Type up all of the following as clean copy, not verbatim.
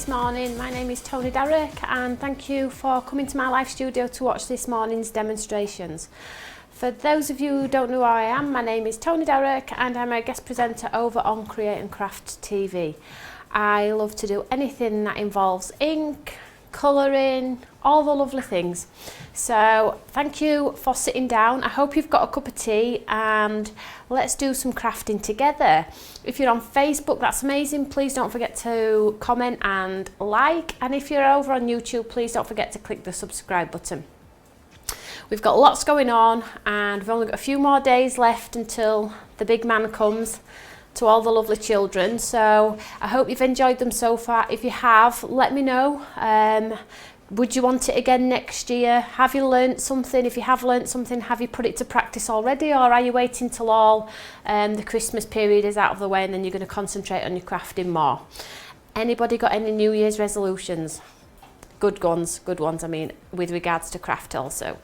This morning, my name is Toni and thank you for coming to my live studio to watch this morning's demonstrations. For those of you who don't know who I am, my name is Toni and I'm a guest presenter over on Create and Craft TV. I love to do anything that involves ink, colouring, all the lovely things. So thank you for sitting down. I hope you've got a cup of tea and let's do some crafting together. If you're on Facebook, that's amazing. Please don't forget to comment and like. And if you're over on YouTube, please don't forget to click the subscribe button. We've got lots going on and we've only got a few more days left until the big man comes to all the lovely children. So I hope you've enjoyed them so far. If you have, let me know. Would you want it again next year? Have you learnt something? If you have learnt something, have you put it to practice already, or are you waiting till all the Christmas period is out of the way and then you're going to concentrate on your crafting more? Anybody got any New Year's resolutions? Good ones, I mean, with regards to craft also.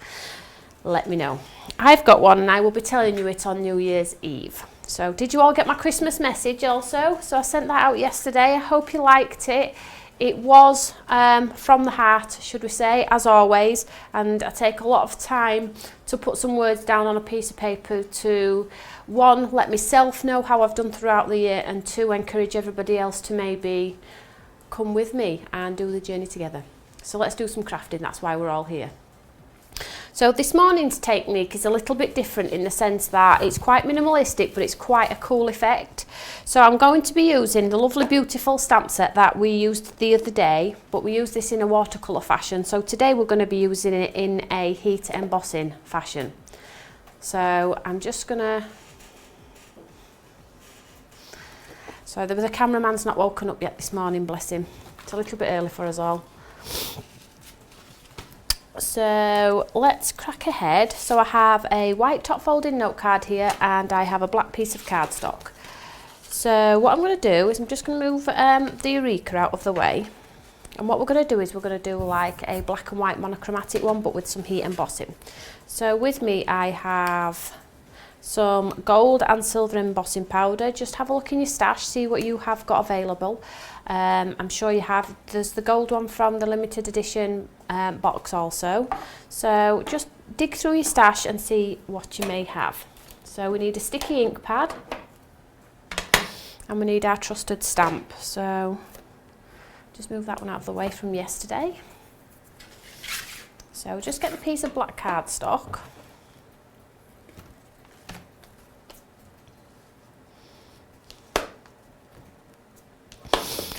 Let me know. I've got one and I will be telling you it on New Year's Eve. So did you all get my Christmas message also? So I sent that out yesterday. I hope you liked it. It was from the heart, should we say, as always, and I take a lot of time to put some words down on a piece of paper to, one, let myself know how I've done throughout the year, and two, encourage everybody else to maybe come with me and do the journey together. So let's do some crafting, that's why we're all here. So this morning's technique is a little bit different in the sense that it's quite minimalistic, but it's quite a cool effect. So I'm going to be using the lovely beautiful stamp set that we used the other day, but we use this in a watercolour fashion. So today we're going to be using it in a heat embossing fashion. So I'm just going to... So there was a cameraman's not woken up yet this morning, bless him. It's a little bit early for us all. So let's crack ahead. So I have a white top folding note card here and I have a black piece of cardstock. So what I'm going to do is I'm just going to move the Eureka out of the way, and what we're going to do is we're going to do like a black and white monochromatic one but with some heat embossing. So with me I have some gold and silver embossing powder. Just have a look in your stash, see what you have got available. I'm sure you have. There's the gold one from the limited edition box also. So just dig through your stash and see what you may have. So we need a sticky ink pad and we need our trusted stamp. So just move that one out of the way from yesterday. So just get the piece of black cardstock.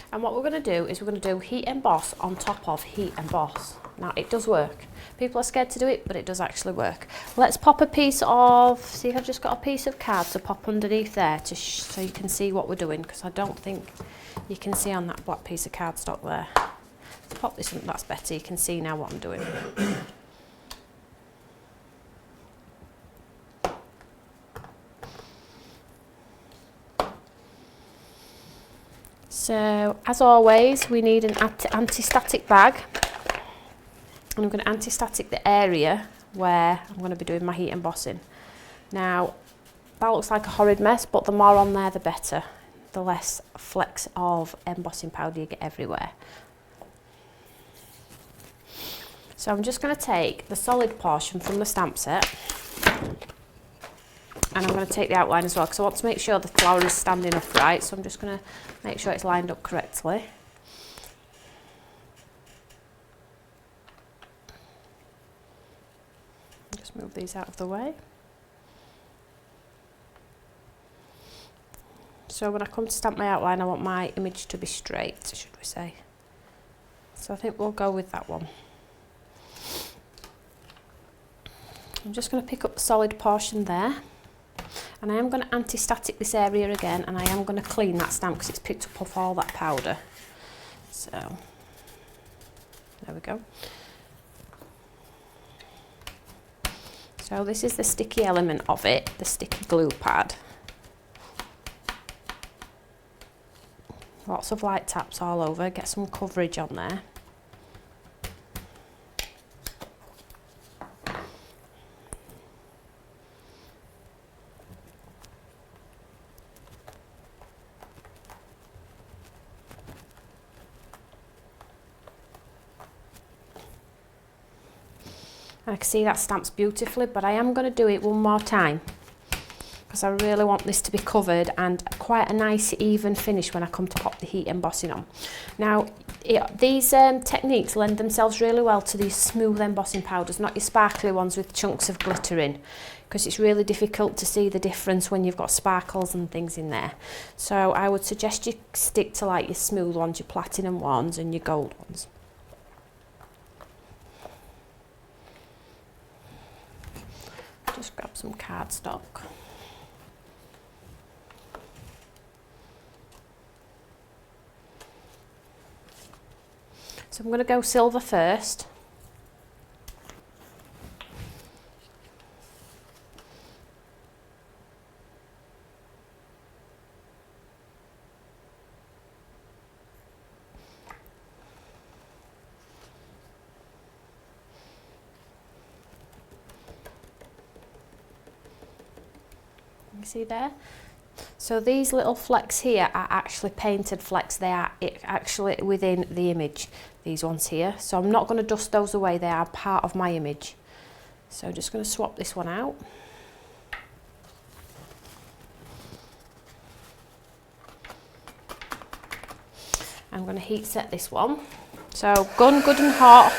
And what we're going to do is we're going to do heat emboss on top of heat emboss. Now it does work. People are scared to do it, but it does actually work. Let's pop a piece of, see, I've just got a piece of card to pop underneath there to so you can see what we're doing, because I don't think you can see on that black piece of cardstock there. Let's pop this in, that's better, you can see now what I'm doing. So, as always, we need an anti-static bag, and I'm going to anti-static the area where I'm going to be doing my heat embossing. Now, that looks like a horrid mess, but the more on there the better, the less flecks of embossing powder you get everywhere. So I'm just going to take the solid portion from the stamp set, and I'm going to take the outline as well, because I want to make sure the flower is standing upright, so I'm just going to make sure it's lined up correctly. Just move these out of the way. So when I come to stamp my outline, I want my image to be straight, should we say. So I think we'll go with that one. I'm just going to pick up the solid portion there. And I am going to anti-static this area again, and I am going to clean that stamp because it's picked up off all that powder. So, there we go. So this is the sticky element of it, the sticky glue pad. Lots of light taps all over, get some coverage on there. And I can see that stamps beautifully, but I am going to do it one more time because I really want this to be covered and quite a nice even finish when I come to pop the heat embossing on. Now, these techniques lend themselves really well to these smooth embossing powders, not your sparkly ones with chunks of glitter in, because it's really difficult to see the difference when you've got sparkles and things in there. So I would suggest you stick to like your smooth ones, your platinum ones and your gold ones. Just grab some cardstock. So I'm going to go silver first. You see there? So these little flecks here are actually painted flecks. They are actually within the image, these ones here. So I'm not going to dust those away. They are part of my image. So I'm just going to swap this one out. I'm going to heat set this one. So gun good and hot.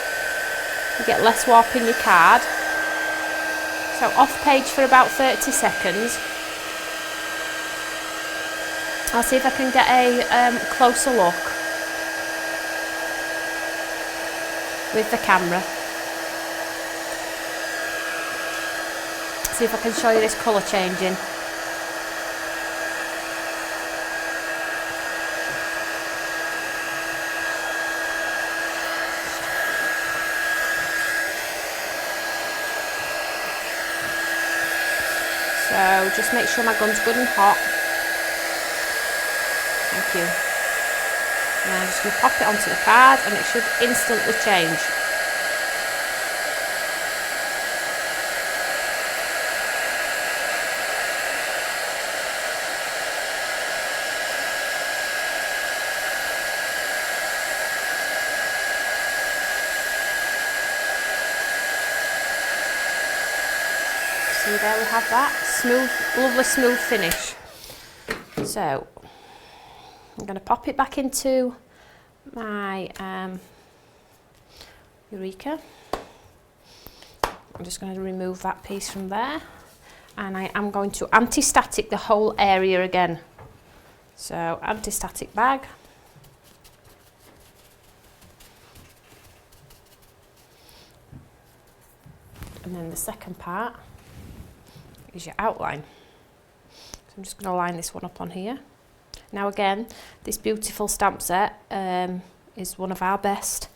You get less warp in your card. So off page for about 30 seconds. I'll see if I can get a closer look with the camera. See if I can show you this colour changing. So just make sure my gun's good and hot. Thank you. And I'm just going to pop it onto the card and it should instantly change. See, there we have that smooth, lovely smooth finish. So I'm going to pop it back into my Eureka. I'm just going to remove that piece from there, and I am going to anti-static the whole area again. So anti-static bag. And then the second part is your outline. So I'm just going to line this one up on here. Now again, this beautiful stamp set is one of our best.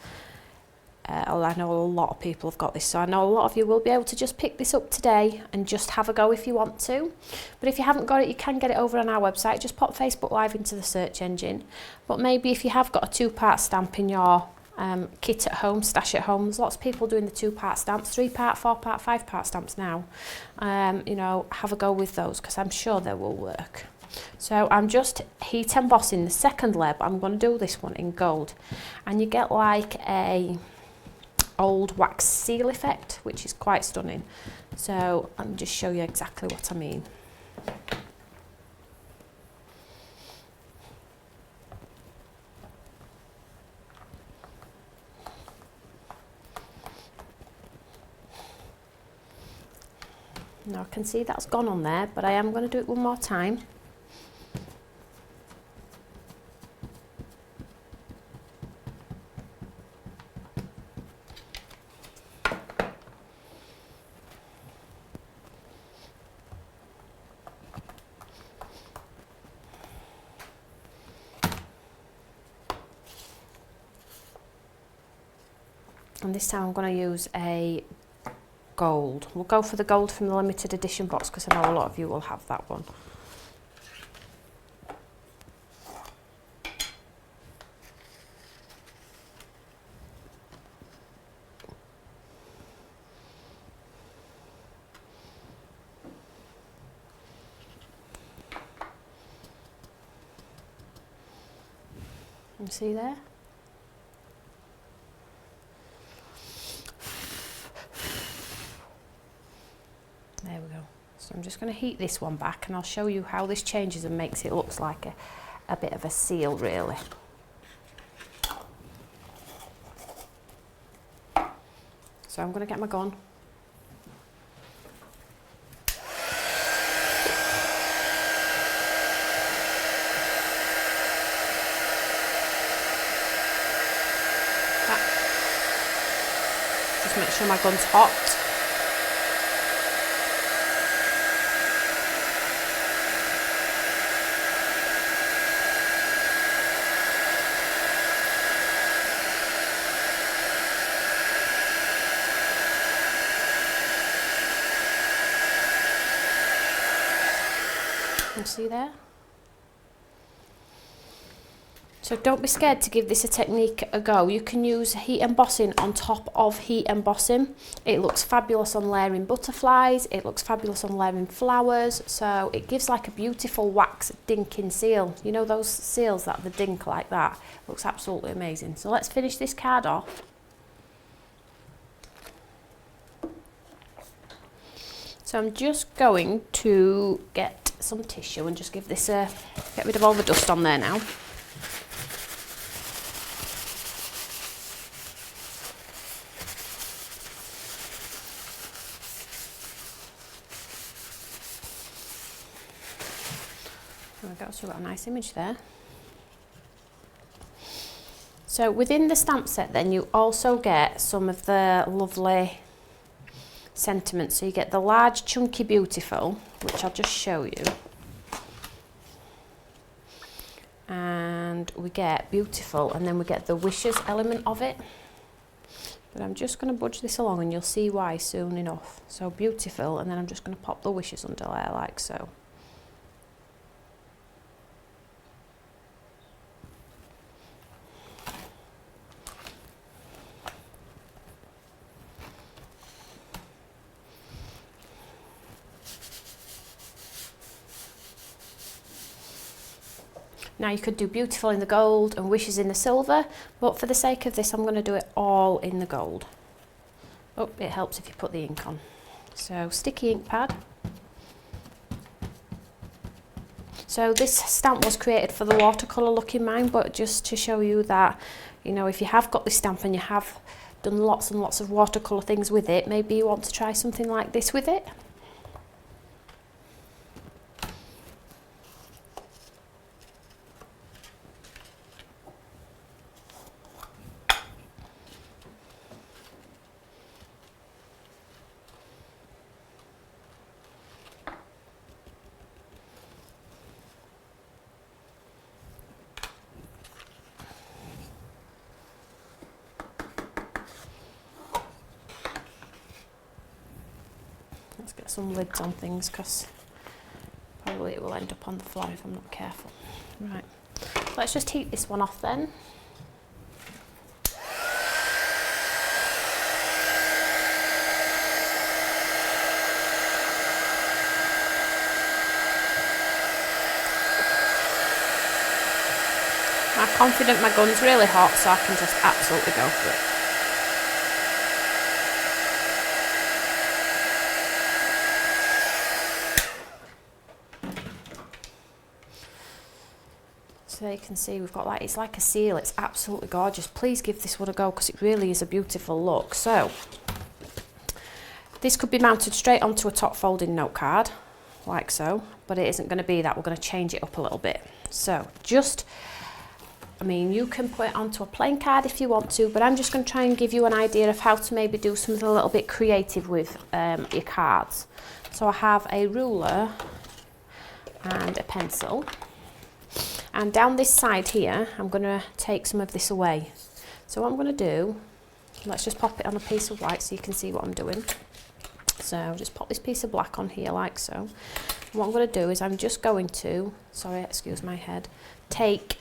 I know a lot of people have got this, so I know a lot of you will be able to just pick this up today and just have a go if you want to. But if you haven't got it, you can get it over on our website. Just pop Facebook Live into the search engine. But maybe if you have got a two-part stamp in your kit at home, stash at home, there's lots of people doing the two-part stamps, three-part, four-part, five-part stamps now. You know, have a go with those because I'm sure they will work. So I'm just heat embossing the second layer, but I'm going to do this one in gold. And you get like a old wax seal effect, which is quite stunning. So I'll just show you exactly what I mean. Now I can see that's gone on there, but I am going to do it one more time. And this time I'm going to use a gold. We'll go for the gold from the limited edition box because I know a lot of you will have that one. You see there? So I'm just going to heat this one back and I'll show you how this changes and makes it look like a bit of a seal really. So I'm going to get my gun. Just make sure my gun's hot. You see there? So don't be scared to give this a technique a go. You can use heat embossing on top of heat embossing. It looks fabulous on layering butterflies, it looks fabulous on layering flowers, so it gives like a beautiful wax dinking seal. You know those seals that the dink like that? Looks absolutely amazing. So let's finish this card off. So I'm just going to get some tissue and just give this a, get rid of all the dust on there now. There we go, so we've got a nice image there. So within the stamp set then you also get some of the lovely sentiments. So you get the large chunky beautiful, which I'll just show you, and we get beautiful, and then we get the wishes element of it, but I'm just going to budge this along and you'll see why soon enough. So beautiful, and then I'm just going to pop the wishes under there like so. Now you could do beautiful in the gold and wishes in the silver, but for the sake of this I'm going to do it all in the gold. Oh, it helps if you put the ink on. So sticky ink pad. So this stamp was created for the watercolour look in mind, but just to show you that, you know, if you have got this stamp and you have done lots and lots of watercolour things with it, maybe you want to try something like this with it. Let's get some lids on things because probably it will end up on the floor if I'm not careful. Right, let's just heat this one off then. I'm confident my gun's really hot, so I can just absolutely go for it. So you can see we've got like, it's like a seal, it's absolutely gorgeous. Please give this one a go because it really is a beautiful look. So this could be mounted straight onto a top folding note card, like so, but it isn't going to be that. We're going to change it up a little bit. So just, I mean, you can put it onto a plain card if you want to, but I'm just going to try and give you an idea of how to maybe do something a little bit creative with your cards. So I have a ruler and a pencil. And down this side here, I'm going to take some of this away. So what I'm going to do, let's just pop it on a piece of white so you can see what I'm doing. So just pop this piece of black on here like so. And what I'm going to do is I'm just going to, sorry, excuse my head, take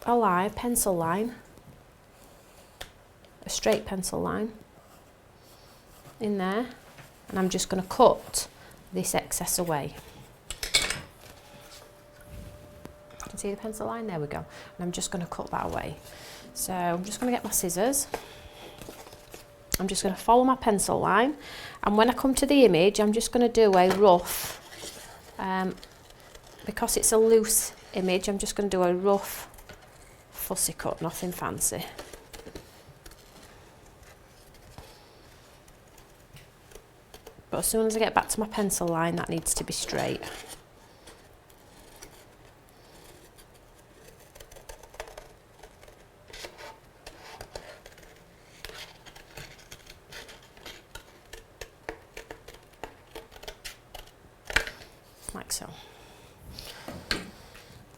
a line, pencil line, a straight pencil line in there, and I'm just going to cut this excess away. See the pencil line? There we go. And I'm just going to cut that away. So I'm just going to get my scissors I'm just going to follow my pencil line, and when I come to the image I'm just going to do a rough, because it's a loose image, I'm just going to do a rough fussy cut, nothing fancy. But as soon as I get back to my pencil line, that needs to be straight. Like so.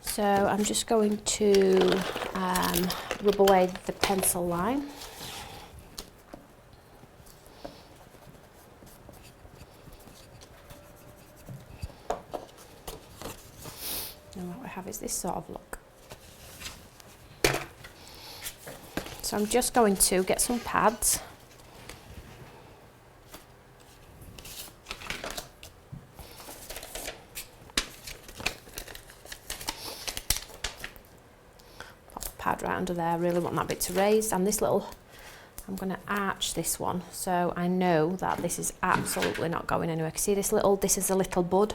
So I'm just going to rub away the pencil line. And what we have is this sort of look. So I'm just going to get some pads. Pad right under there. I really want that bit to raise, and this little, I'm going to arch this one so I know that this is absolutely not going anywhere. See this little, this is a little bud,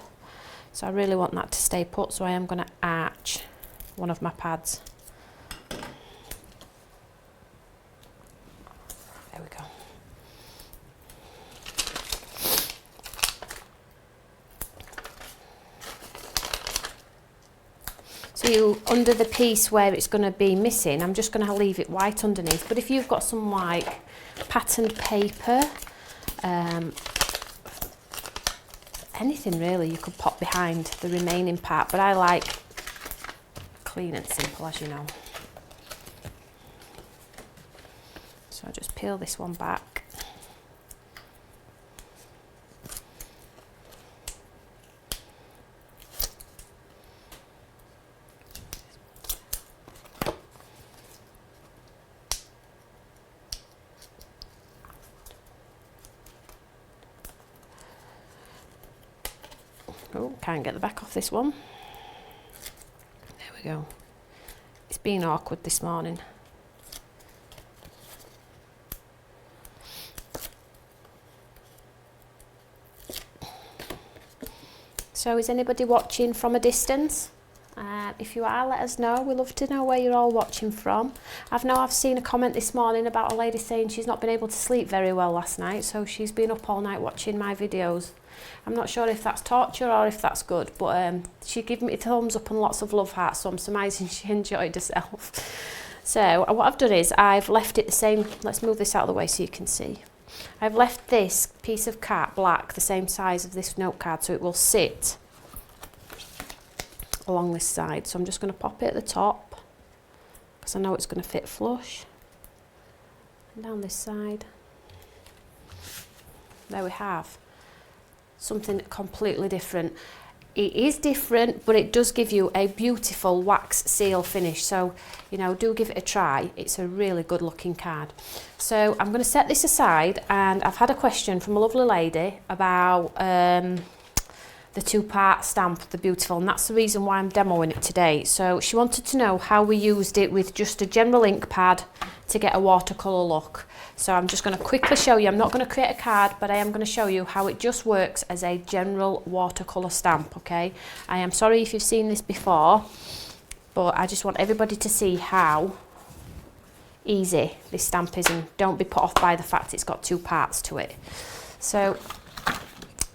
so I really want that to stay put, so I am going to arch one of my pads. There we go. So under the piece where it's going to be missing, I'm just going to leave it white underneath. But if you've got some like patterned paper, anything really, you could pop behind the remaining part. But I like clean and simple, as you know. So I just peel this one back. Oh, can't get the back off this one. There we go. It's been awkward this morning. So is anybody watching from a distance? If you are, let us know. We love to know where you're all watching from. I've seen a comment this morning about a lady saying she's not been able to sleep very well last night, so she's been up all night watching my videos. I'm not sure if that's torture or if that's good, but she gave me a thumbs up and lots of love hearts, so I'm surmising she enjoyed herself. So what I've done is I've left it the same. Let's move this out of the way so you can see. I've left this piece of card black the same size of this note card, so it will sit along this side. So I'm just going to pop it at the top because I know it's going to fit flush, and down this side. There we have something completely different. It is different, but it does give you a beautiful wax seal finish, so you know, do give it a try. It's a really good looking card. So I'm going to set this aside, and I've had a question from a lovely lady about the two-part stamp, the beautiful, and that's the reason why I'm demoing it today. So she wanted to know how we used it with just a general ink pad to get a watercolour look. So I'm just going to quickly show you. I'm not going to create a card, but I am going to show you how it just works as a general watercolour stamp, okay? I am sorry if you've seen this before, but I just want everybody to see how easy this stamp is, and don't be put off by the fact it's got two parts to it. So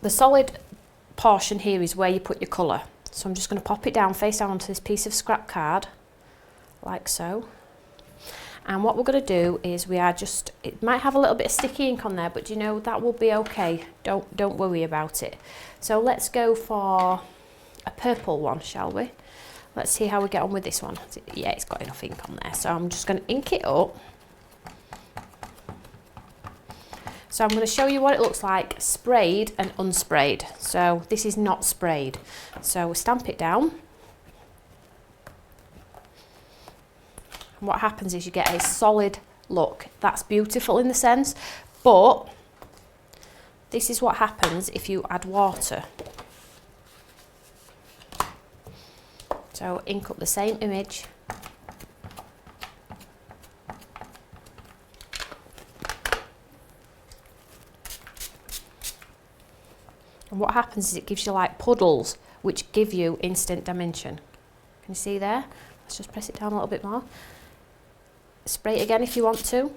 the solid portion here is where you put your colour. So I'm just going to pop it down face down onto this piece of scrap card, like so. And what we're going to do is we are just, it might have a little bit of sticky ink on there, but you know, that will be okay. Don't worry about it. So let's go for a purple one, shall we? Let's see how we get on with this one. Yeah, it's got enough ink on there. So I'm just going to ink it up. So I'm going to show you what it looks like sprayed and unsprayed. So this is not sprayed. So we stamp it down. And what happens is you get a solid look. That's beautiful in the sense, but this is what happens if you add water. So ink up the same image. And what happens is it gives you like puddles, which give you instant dimension. Can you see there? Let's just press it down a little bit more. Spray it again if you want to.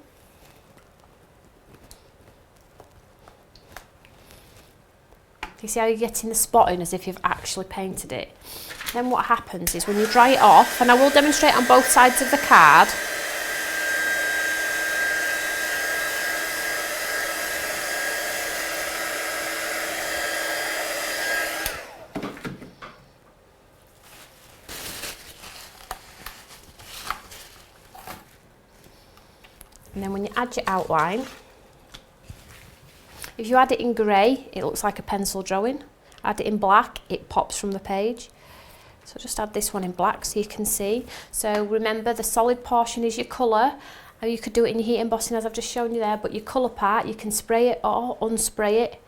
Do you see how you're getting the spotting as if you've actually painted it? Then what happens is when you dry it off, and I will demonstrate on both sides of the card, and then when you add your outline, if you add it in grey, it looks like a pencil drawing. Add it in black, it pops from the page. So just add this one in black so you can see. So remember, the solid portion is your colour. You could do it in your heat embossing as I've just shown you there, but your colour part, you can spray it or unspray it.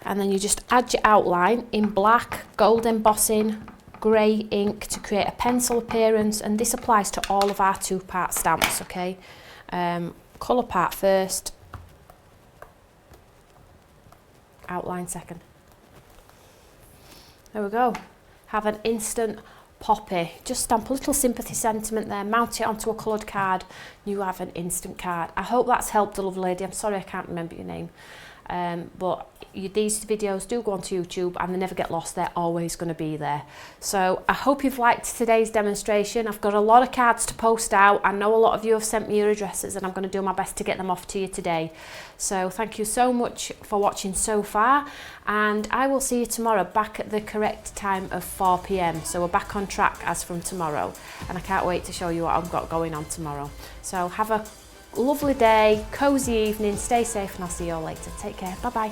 And then you just add your outline in black, gold embossing, grey ink to create a pencil appearance, and this applies to all of our 2-part stamps, okay? Colour part first, outline second. There we go. Have an instant poppy. Just stamp a little sympathy sentiment there, mount it onto a coloured card, you have an instant card. I hope that's helped the lovely lady. I'm sorry I can't remember your name. But these videos do go onto YouTube and they never get lost. They're always going to be there. So I hope you've liked today's demonstration. I've got a lot of cards to post out. I know a lot of you have sent me your addresses and I'm going to do my best to get them off to you today. So thank you so much for watching so far, and I will see you tomorrow back at the correct time of 4 p.m. So we're back on track as from tomorrow, and I can't wait to show you what I've got going on tomorrow. So have a lovely day, cosy evening, stay safe, and I'll see you all later. Take care. Bye bye.